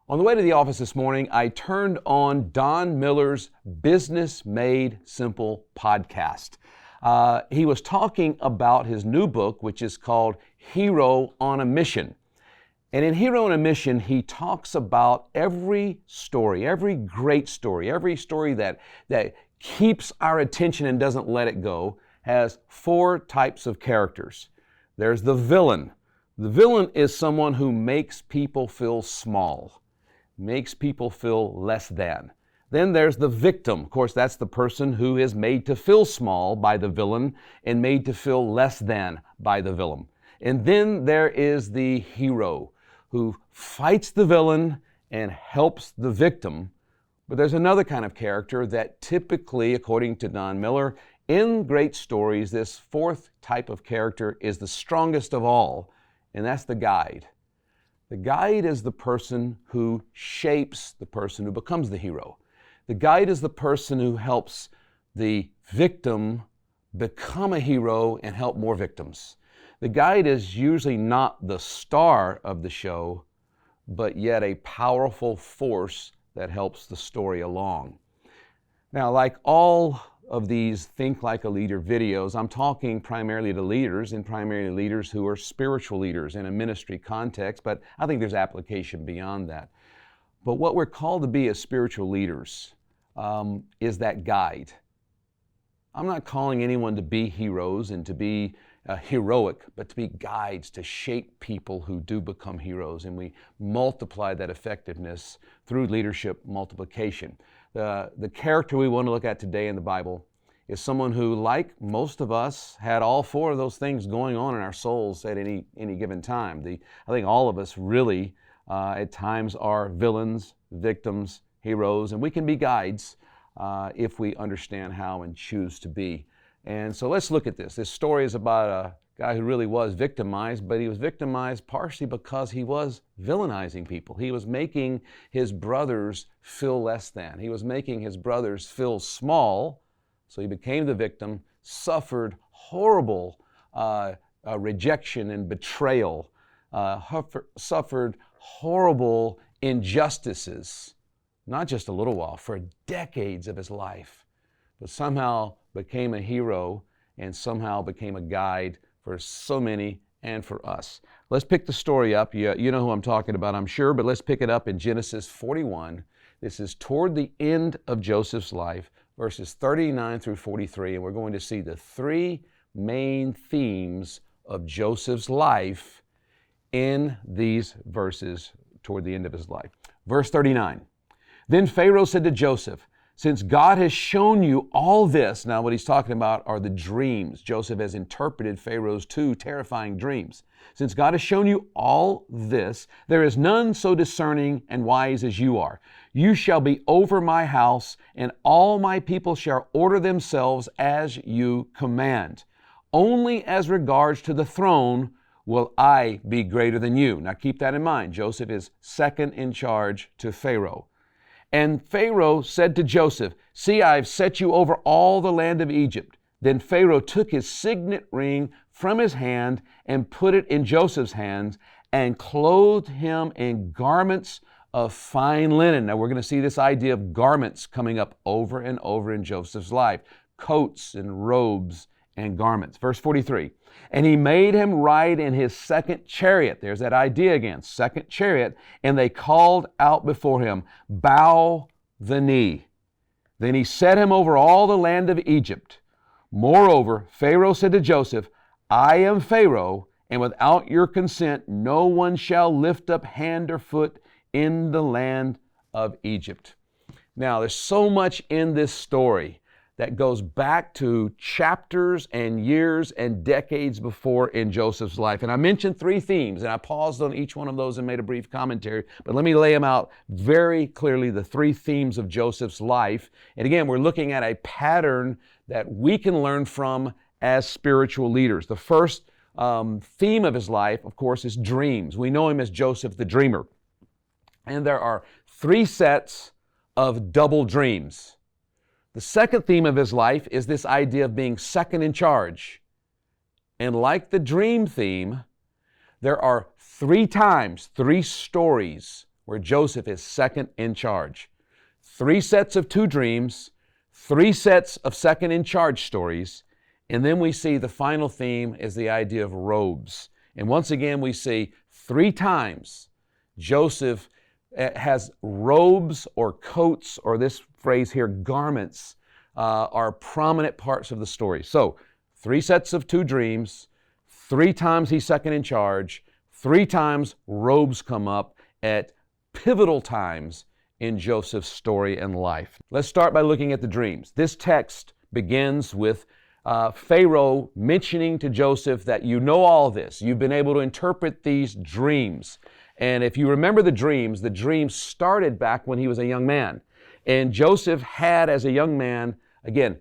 On the way to the office this morning, I turned on Don Miller's Business Made Simple podcast. He was talking about his new book, which is called Hero on a Mission. And in Hero on a Mission, he talks about every story, every great story, every story that keeps our attention and doesn't let it go, has four types of characters. There's the villain. The villain is someone who makes people feel small, makes people feel less than. Then there's the victim. Of course, that's the person who is made to feel small by the villain and made to feel less than by the villain. And then there is the hero who fights the villain and helps the victim. But there's another kind of character that typically, according to Don Miller, in great stories, this fourth type of character is the strongest of all, and that's the guide. The guide is the person who shapes the person who becomes the hero. The guide is the person who helps the victim become a hero and help more victims. The guide is usually not the star of the show, but yet a powerful force that helps the story along. Now, like all of these Think Like a Leader videos, I'm talking primarily to leaders and primarily leaders who are spiritual leaders in a ministry context, but I think there's application beyond that. But what we're called to be as spiritual leaders is that guide. I'm not calling anyone to be heroes and to be heroic, but to be guides, to shape people who do become heroes, and we multiply that effectiveness through leadership multiplication. The character we want to look at today in the Bible is someone who, like most of us, had all four of those things going on in our souls at any given time. I think all of us really at times are villains, victims, heroes, and we can be guides if we understand how and choose to be. And so let's look at this. This story is about a guy who really was victimized, but he was victimized partially because he was villainizing people. He was making his brothers feel less than. He was making his brothers feel small, so he became the victim, suffered horrible rejection and betrayal, suffered horrible injustices, not just a little while, for decades of his life, but somehow became a hero and somehow became a guide for so many and for us. Let's pick the story up. You know who I'm talking about, I'm sure, but let's pick it up in Genesis 41. This is toward the end of Joseph's life, verses 39 through 43, and we're going to see the three main themes of Joseph's life in these verses toward the end of his life. Verse 39, then Pharaoh said to Joseph, since God has shown you all this, now what he's talking about are the dreams. Joseph has interpreted Pharaoh's two terrifying dreams. Since God has shown you all this, there is none so discerning and wise as you are. You shall be over my house, and all my people shall order themselves as you command. Only as regards to the throne will I be greater than you. Now keep that in mind. Joseph is second in charge to Pharaoh. And Pharaoh said to Joseph, see, I've set you over all the land of Egypt. Then Pharaoh took his signet ring from his hand and put it in Joseph's hands and clothed him in garments of fine linen. Now we're going to see this idea of garments coming up over and over in Joseph's life. Coats and robes and garments. Verse 43, and he made him ride in his second chariot. There's that idea again, second chariot. And they called out before him, bow the knee. Then he set him over all the land of Egypt. Moreover, Pharaoh said to Joseph, I am Pharaoh, and without your consent, no one shall lift up hand or foot in the land of Egypt. Now, there's so much in this story that goes back to chapters and years and decades before in Joseph's life. And I mentioned three themes, and I paused on each one of those and made a brief commentary, but let me lay them out very clearly, the three themes of Joseph's life. And again, we're looking at a pattern that we can learn from as spiritual leaders. The first theme of his life, of course, is dreams. We know him as Joseph the Dreamer. And there are three sets of double dreams. The second theme of his life is this idea of being second in charge. And like the dream theme, there are three stories where Joseph is second in charge. 3 sets of 2 dreams, 3 sets of second in charge stories, and then we see the final theme is the idea of robes. And once again, we see 3 times Joseph has robes or coats, or this phrase here, garments, are prominent parts of the story. So 3 sets of 2 dreams, 3 times he's second in charge, 3 times robes come up at pivotal times in Joseph's story and life. Let's start by looking at the dreams. This text begins with Pharaoh mentioning to Joseph that you know all this. You've been able to interpret these dreams. And if you remember the dreams started back when he was a young man. And Joseph had, as a young man, again,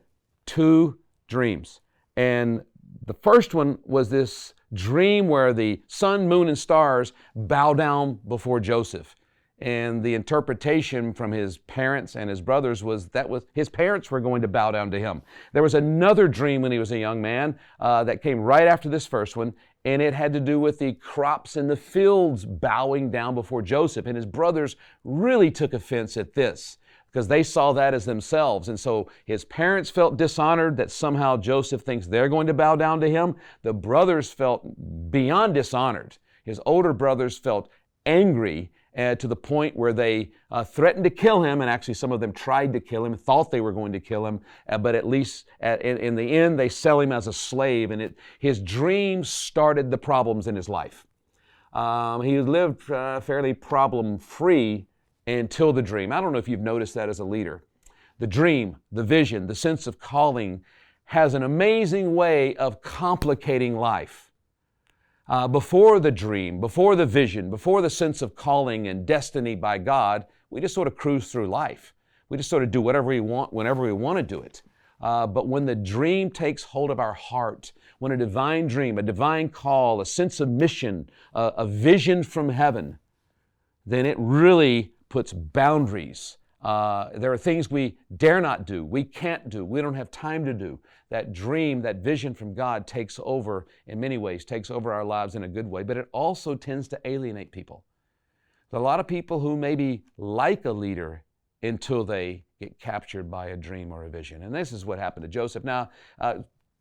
2 dreams. And the first one was this dream where the sun, moon, and stars bow down before Joseph. And the interpretation from his parents and his brothers was his parents were going to bow down to him. There was another dream when he was a young man that came right after this first one, and it had to do with the crops in the fields bowing down before Joseph. And his brothers really took offense at this because they saw that as themselves. And so his parents felt dishonored that somehow Joseph thinks they're going to bow down to him. The brothers felt beyond dishonored. His older brothers felt angry to the point where they threatened to kill him, and actually some of them tried to kill him, thought they were going to kill him, but at least in the end they sell him as a slave, and his dreams started the problems in his life. He lived fairly problem-free until the dream. I don't know if you've noticed that as a leader. The dream, the vision, the sense of calling has an amazing way of complicating life. Before the dream, before the vision, before the sense of calling and destiny by God, we just sort of cruise through life. We just sort of do whatever we want, whenever we want to do it. But when the dream takes hold of our heart, when a divine dream, a divine call, a sense of mission, a vision from heaven, then it really puts boundaries. There are things we dare not do, we can't do, we don't have time to do. That dream, that vision from God takes over in many ways, takes over our lives in a good way, but it also tends to alienate people. There are a lot of people who maybe like a leader until they get captured by a dream or a vision. And this is what happened to Joseph. Now,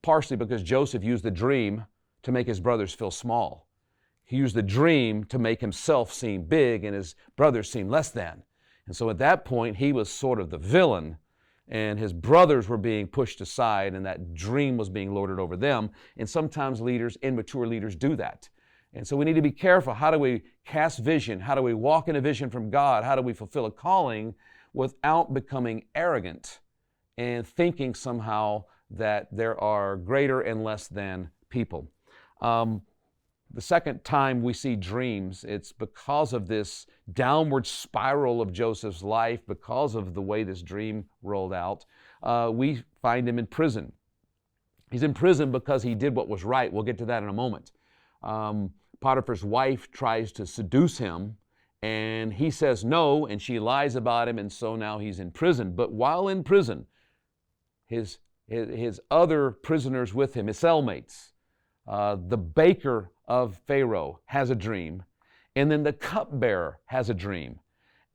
partially because Joseph used the dream to make his brothers feel small. He used the dream to make himself seem big and his brothers seem less than. And so at that point, he was sort of the villain, and his brothers were being pushed aside, and that dream was being lorded over them. And sometimes leaders, immature leaders, do that. And so we need to be careful. How do we cast vision? How do we walk in a vision from God? How do we fulfill a calling without becoming arrogant and thinking somehow that there are greater and less than people? The second time we see dreams, it's because of this downward spiral of Joseph's life, because of the way this dream rolled out. We find him in prison. He's in prison because he did what was right. We'll get to that in a moment. Potiphar's wife tries to seduce him, and he says no, and she lies about him, and so now he's in prison. But while in prison, his other prisoners with him, his cellmates, the baker of Pharaoh has a dream, and then the cupbearer has a dream.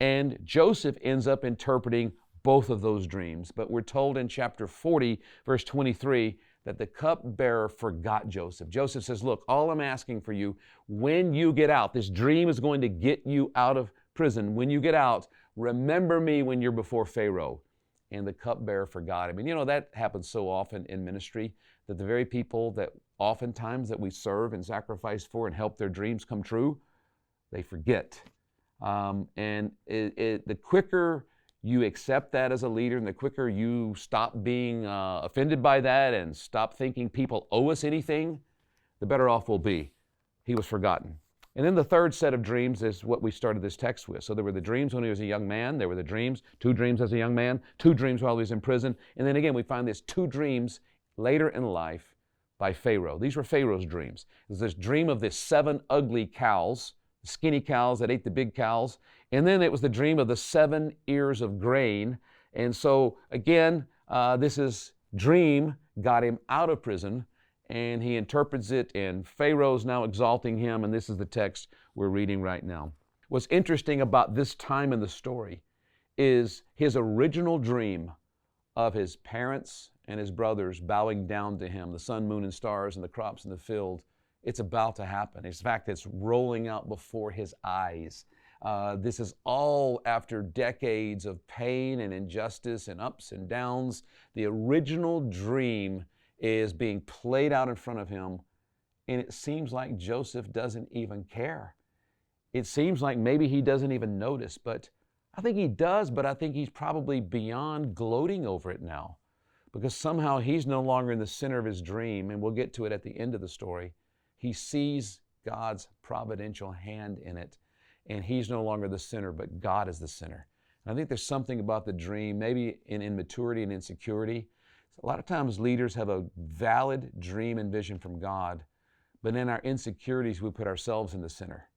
And Joseph ends up interpreting both of those dreams. But we're told in chapter 40, verse 23, that the cupbearer forgot Joseph. Joseph says, look, all I'm asking for you, when you get out, this dream is going to get you out of prison. When you get out, remember me when you're before Pharaoh. And the cupbearer forgot him. And you know, that happens so often in ministry, that the very people that oftentimes that we serve and sacrifice for and help their dreams come true, they forget. And the quicker you accept that as a leader, and the quicker you stop being offended by that and stop thinking people owe us anything, the better off we'll be. He was forgotten. And then the third set of dreams is what we started this text with. So there were the dreams when he was a young man. There were the dreams, 2 dreams as a young man, 2 dreams while he was in prison. And then again, we find this 2 dreams later in life by Pharaoh. These were Pharaoh's dreams. There's this dream of the 7 ugly cows, skinny cows that ate the big cows. And then it was the dream of the 7 ears of grain. And so again, this dream got him out of prison, and he interprets it, and Pharaoh's now exalting him, and this is the text we're reading right now. What's interesting about this time in the story is his original dream of his parents and his brothers bowing down to him, the sun, moon, and stars, and the crops in the field. It's about to happen. In fact, it's rolling out before his eyes. This is all after decades of pain and injustice and ups and downs. The original dream is being played out in front of him, and it seems like Joseph doesn't even care. It seems like maybe he doesn't even notice, but I think he does, but I think he's probably beyond gloating over it now, because somehow he's no longer in the center of his dream, and we'll get to it at the end of the story. He sees God's providential hand in it, and he's no longer the center, but God is the center. And I think there's something about the dream, maybe in immaturity and insecurity. A lot of times leaders have a valid dream and vision from God, but in our insecurities, we put ourselves in the center.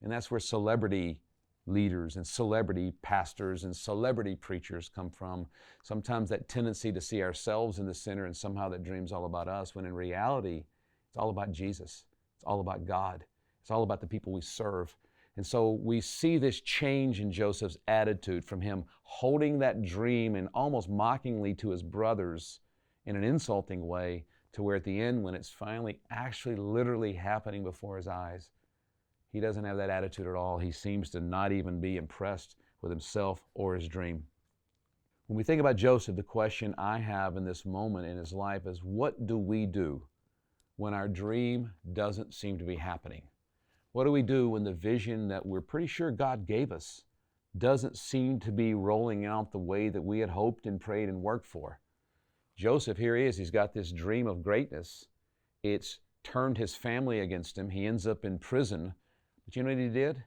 And that's where celebrity leaders and celebrity pastors and celebrity preachers come from. Sometimes that tendency to see ourselves in the center and somehow that dream's all about us, when in reality, it's all about Jesus. It's all about God. It's all about the people we serve. And so we see this change in Joseph's attitude from him holding that dream and almost mockingly to his brothers in an insulting way, to where at the end, when it's finally actually literally happening before his eyes, he doesn't have that attitude at all. He seems to not even be impressed with himself or his dream. When we think about Joseph, the question I have in this moment in his life is, what do we do when our dream doesn't seem to be happening? What do we do when the vision that we're pretty sure God gave us doesn't seem to be rolling out the way that we had hoped and prayed and worked for? Joseph, here he is. He's got this dream of greatness. It's turned his family against him. He ends up in prison. But you know what he did?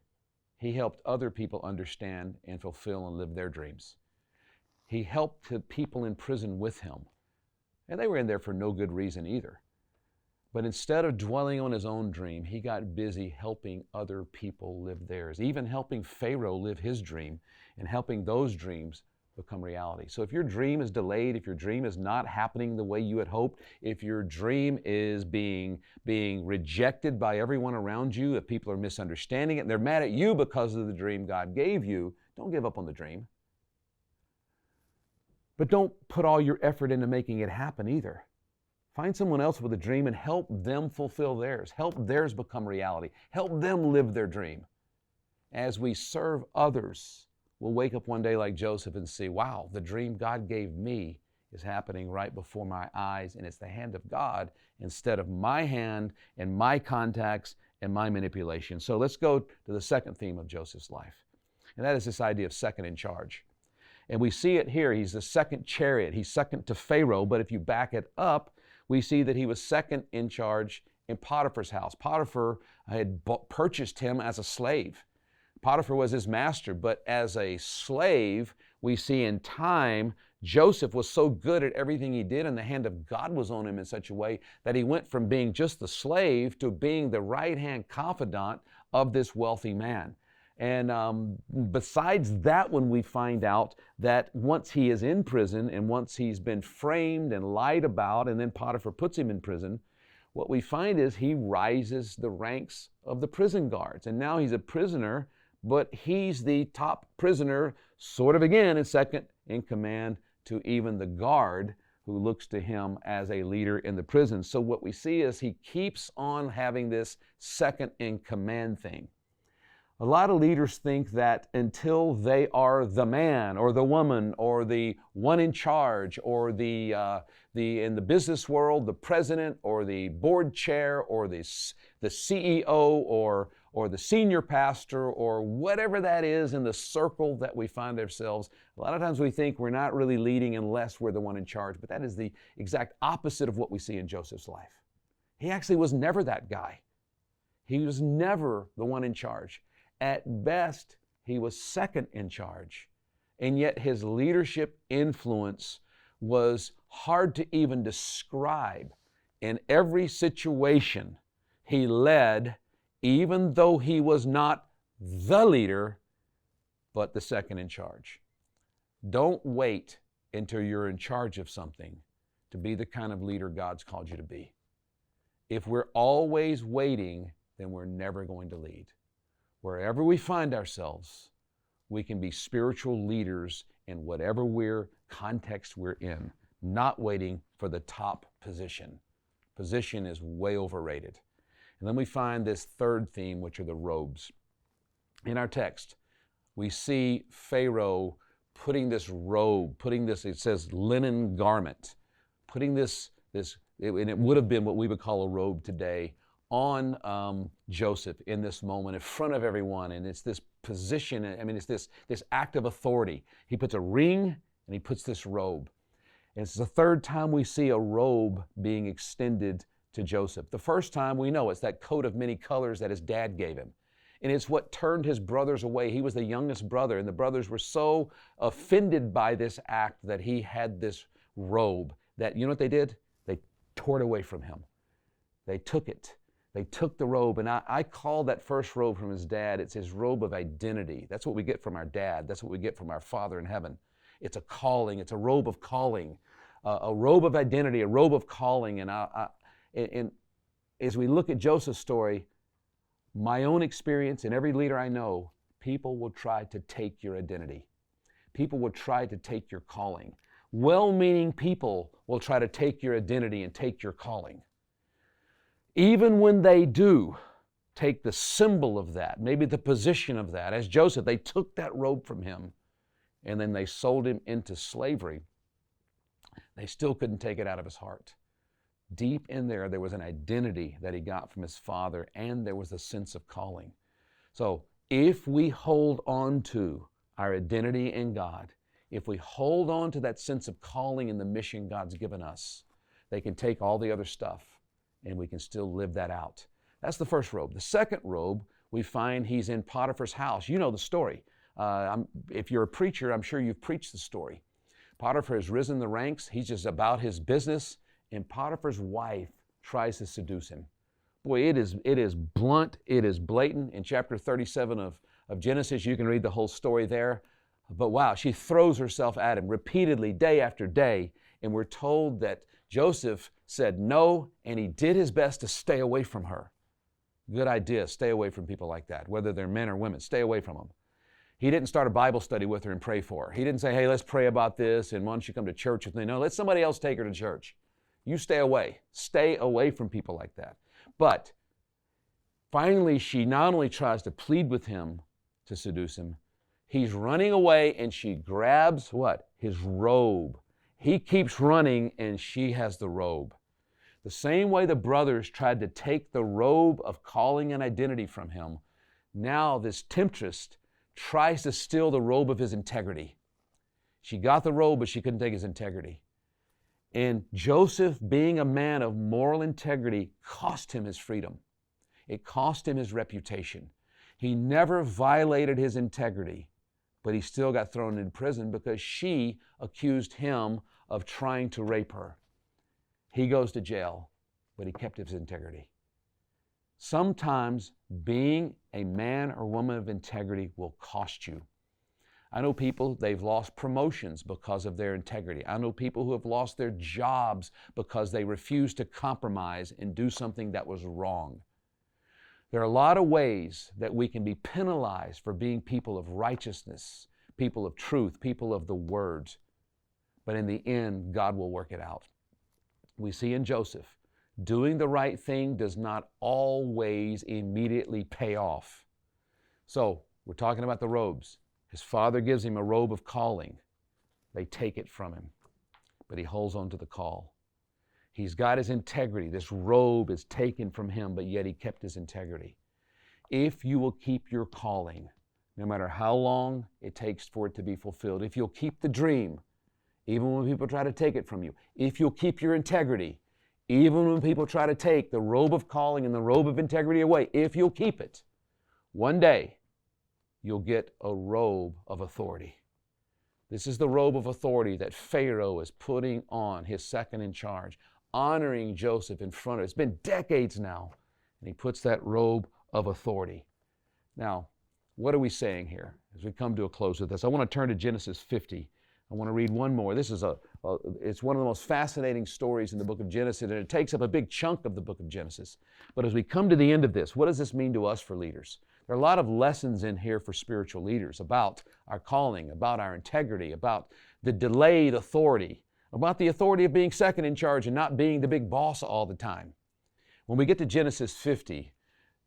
He helped other people understand and fulfill and live their dreams. He helped the people in prison with him. And they were in there for no good reason either. But instead of dwelling on his own dream, he got busy helping other people live theirs, even helping Pharaoh live his dream and helping those dreams become reality. So if your dream is delayed, if your dream is not happening the way you had hoped, if your dream is being rejected by everyone around you, if people are misunderstanding it and they're mad at you because of the dream God gave you, don't give up on the dream. But don't put all your effort into making it happen either. Find someone else with a dream and help them fulfill theirs. Help theirs become reality. Help them live their dream. As we serve others, we'll wake up one day like Joseph and see, wow, the dream God gave me is happening right before my eyes, and it's the hand of God instead of my hand and my contacts and my manipulation. So let's go to the second theme of Joseph's life, and that is this idea of second in charge. And we see it here. He's the second chariot. He's second to Pharaoh, but if you back it up, we see that he was second in charge in Potiphar's house. Potiphar had purchased him as a slave. Potiphar was his master, but as a slave, we see in time, Joseph was so good at everything he did, and the hand of God was on him in such a way that he went from being just the slave to being the right-hand confidant of this wealthy man. And besides that, when we find out that once he is in prison and once he's been framed and lied about, and then Potiphar puts him in prison, what we find is he rises the ranks of the prison guards. And now he's a prisoner, but he's the top prisoner, sort of again, and second in command to even the guard who looks to him as a leader in the prison. So what we see is he keeps on having this second in command thing. A lot of leaders think that until they are the man or the woman or the one in charge or in the business world, the president or the board chair or the CEO or the senior pastor or whatever that is in the circle that we find ourselves, a lot of times we think we're not really leading unless we're the one in charge. But that is the exact opposite of what we see in Joseph's life. He actually was never that guy. He was never the one in charge. At best, he was second in charge, and yet his leadership influence was hard to even describe. In every situation he led, even though he was not the leader, but the second in charge. Don't wait until you're in charge of something to be the kind of leader God's called you to be. If we're always waiting, then we're never going to lead. Wherever we find ourselves, we can be spiritual leaders in whatever context we're in, not waiting for the top position. Position is way overrated. And then we find this third theme, which are the robes. In our text, we see Pharaoh putting this robe, it says linen garment, putting this, and it would have been what we would call a robe today, on Joseph in this moment in front of everyone. And it's this position, it's this act of authority. He puts a ring and he puts this robe. And it's the third time we see a robe being extended to Joseph. The first time we know it's that coat of many colors that his dad gave him. And it's what turned his brothers away. He was the youngest brother, and the brothers were so offended by this act that he had this robe that, you know what they did? They tore it away from him. They took it. They took the robe, and I call that first robe from his dad, it's his robe of identity. That's what we get from our dad. That's what we get from our Father in heaven. It's a calling. It's a robe of calling, a robe of identity, a robe of calling. And as we look at Joseph's story, my own experience and every leader I know, people will try to take your identity. People will try to take your calling. Well-meaning people will try to take your identity and take your calling. Even when they do take the symbol of that, maybe the position of that, as Joseph, they took that robe from him and then they sold him into slavery, they still couldn't take it out of his heart. Deep in there was an identity that he got from his father, and there was a sense of calling. So if we hold on to our identity in God, if we hold on to that sense of calling and the mission God's given us, they can take all the other stuff and we can still live that out. That's the first robe. The second robe, we find he's in Potiphar's house. You know the story. If you're a preacher, I'm sure you've preached the story. Potiphar has risen the ranks. He's just about his business, and Potiphar's wife tries to seduce him. Boy, it is blunt, it is blatant. In chapter 37 of Genesis, you can read the whole story there. But wow, she throws herself at him repeatedly, day after day, and we're told that Joseph said no, and he did his best to stay away from her. Good idea, stay away from people like that, whether they're men or women, stay away from them. He didn't start a Bible study with her and pray for her. He didn't say, hey, let's pray about this, and why don't you come to church with me? No, let somebody else take her to church. You stay away. Stay away from people like that. But finally, she not only tries to plead with him to seduce him, he's running away, and she grabs what? His robe. He keeps running, and she has the robe. The same way the brothers tried to take the robe of calling and identity from him, now this temptress tries to steal the robe of his integrity. She got the robe, but she couldn't take his integrity. And Joseph, being a man of moral integrity, cost him his freedom. It cost him his reputation. He never violated his integrity, but he still got thrown in prison because she accused him of trying to rape her. He goes to jail, but he kept his integrity. Sometimes being a man or woman of integrity will cost you. I know people, they've lost promotions because of their integrity. I know people who have lost their jobs because they refused to compromise and do something that was wrong. There are a lot of ways that we can be penalized for being people of righteousness, people of truth, people of the Word. But in the end, God will work it out. We see in Joseph, doing the right thing does not always immediately pay off. So, we're talking about the robes. His father gives him a robe of calling. They take it from him, but he holds on to the call. He's got his integrity. This robe is taken from him, but yet he kept his integrity. If you will keep your calling, no matter how long it takes for it to be fulfilled, if you'll keep the dream, even when people try to take it from you, if you'll keep your integrity, even when people try to take the robe of calling and the robe of integrity away, if you'll keep it, one day you'll get a robe of authority. This is the robe of authority that Pharaoh is putting on his second in charge, honoring Joseph in front of. It's been decades now, and he puts that robe of authority. Now, what are we saying here as we come to a close with this? I want to turn to Genesis 50. I want to read one more. This is it's one of the most fascinating stories in the book of Genesis, and it takes up a big chunk of the book of Genesis. But as we come to the end of this, what does this mean to us for leaders? There are a lot of lessons in here for spiritual leaders about our calling, about our integrity, about the delayed authority, about the authority of being second in charge and not being the big boss all the time. When we get to Genesis 50,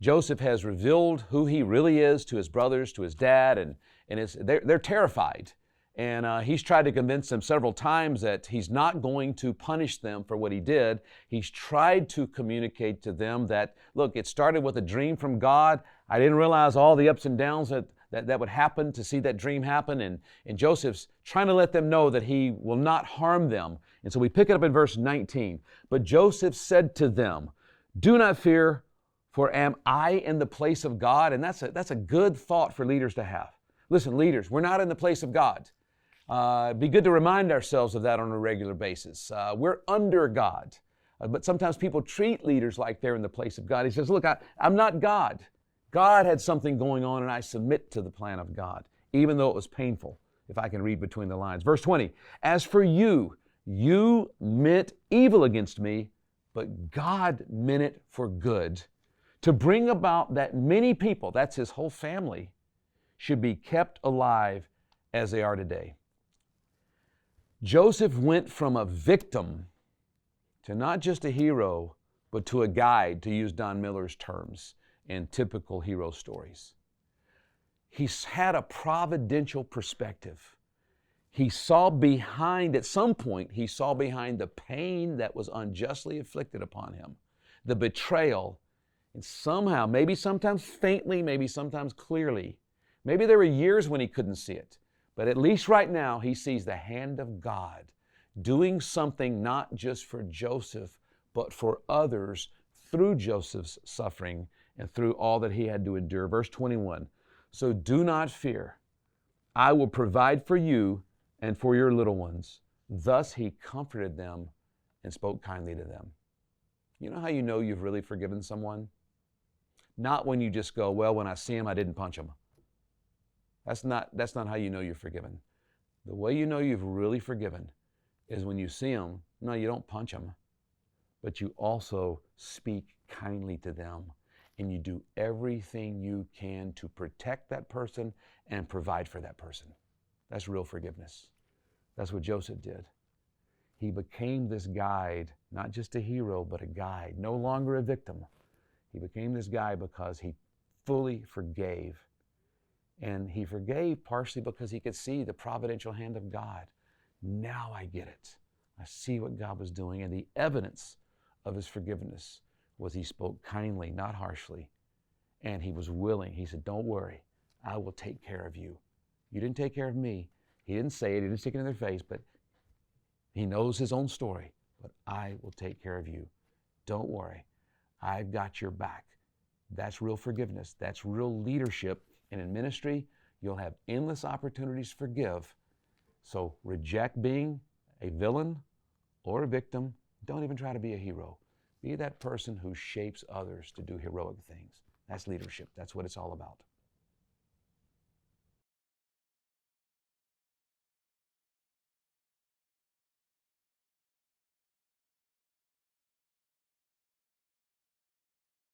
Joseph has revealed who he really is to his brothers, to his dad, and they're terrified. And he's tried to convince them several times that he's not going to punish them for what he did. He's tried to communicate to them that, look, it started with a dream from God. I didn't realize all the ups and downs that would happen to see that dream happen. And Joseph's trying to let them know that he will not harm them. And so we pick it up in verse 19. But Joseph said to them, "Do not fear, for am I in the place of God?" And that's a good thought for leaders to have. Listen, leaders, we're not in the place of God. It'd be good to remind ourselves of that on a regular basis. We're under God. But sometimes people treat leaders like they're in the place of God. He says, look, I'm not God. God had something going on, and I submit to the plan of God, even though it was painful, if I can read between the lines. Verse 20, as for you, you meant evil against me, but God meant it for good, to bring about that many people, that's his whole family, should be kept alive as they are today. Joseph went from a victim to not just a hero, but to a guide, to use Don Miller's terms in typical hero stories. He's had a providential perspective. He saw behind, at some point, he saw behind the pain that was unjustly inflicted upon him, the betrayal, and somehow, maybe sometimes faintly, maybe sometimes clearly, maybe there were years when he couldn't see it, but at least right now, he sees the hand of God doing something not just for Joseph, but for others through Joseph's suffering and through all that he had to endure. Verse 21, so do not fear. I will provide for you and for your little ones. Thus he comforted them and spoke kindly to them. You know how you know you've really forgiven someone? Not when you just go, well, when I see him, I didn't punch him. That's not how you know you're forgiven. The way you know you've really forgiven is when you see him, no, you don't punch him, but you also speak kindly to them and you do everything you can to protect that person and provide for that person. That's real forgiveness. That's what Joseph did. He became this guide, not just a hero, but a guide, no longer a victim. He became this guy because he fully forgave. And he forgave partially because he could see the providential hand of God. Now I get it. I see what God was doing. And the evidence of his forgiveness was he spoke kindly, not harshly. And he was willing. He said, don't worry, I will take care of you. You didn't take care of me. He didn't say it, he didn't stick it in their face, but he knows his own story. But I will take care of you. Don't worry, I've got your back. That's real forgiveness. That's real leadership. And in ministry, you'll have endless opportunities to forgive. So reject being a villain or a victim. Don't even try to be a hero. Be that person who shapes others to do heroic things. That's leadership. That's what it's all about.